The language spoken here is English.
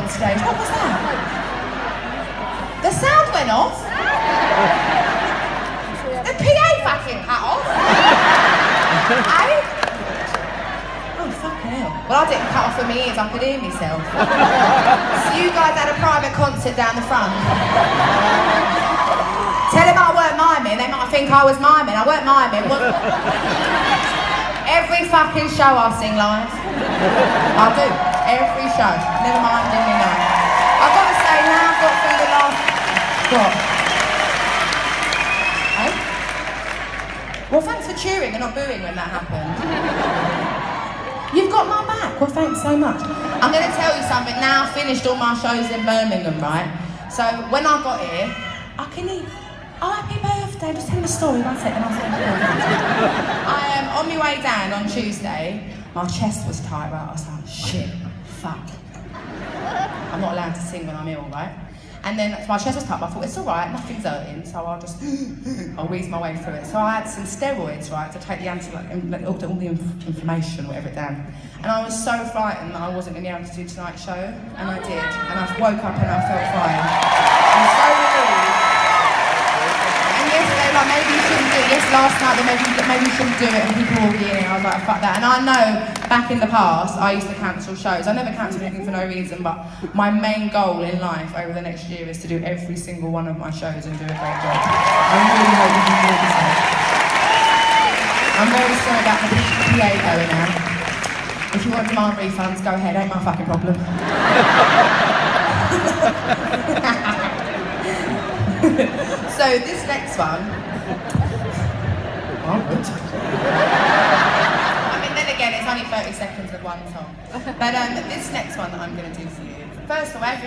on stage. What was that? The sound went off. The PA fucking cut off. Oh, fucking hell. Well, I didn't cut off for my ears, I could hear myself. So you guys had a private concert down the front. Tell them I weren't miming, they might think I was miming. I weren't miming. Every fucking show I sing live. I do. Every show. Never mind in my life. I've got to say, now I've got through the last... What? Eh? Well, thanks for cheering and not booing when that happened. You've got my back. Well, thanks so much. I'm going to tell you something. Now I've finished all my shows in Birmingham, right? So when I got here, I can eat. Oh, happy birthday. Just tell me a story. One second, I'll tell you. On my way down on Tuesday, my chest was tight, right? I was like, shit, fuck. I'm not allowed to sing when I'm ill, right? And then my chest was tight, but I thought, it's all right, nothing's hurting, so I'll wheeze my way through it. So I had some steroids, right, to take the all the inflammation, whatever, down. And I was so frightened that I wasn't going to be able to do tonight's show, and I did. And I woke up and I felt fine. I'm so relieved. And yesterday, like, maybe you shouldn't do it. Yes, last night, maybe you shouldn't do it, and people will be in it. I was like, fuck that. And I know, back in the past, I used to cancel shows. I never cancelled anything for no reason, but my main goal in life over the next year is to do every single one of my shows and do a great job. I really hope you can hear this. I'm very sorry about the PA going out. If you want demand refunds, go ahead, ain't my fucking problem. So this next one, I mean, then again, it's only 30 seconds of one song. But this next one that I'm going to do for you, first of all,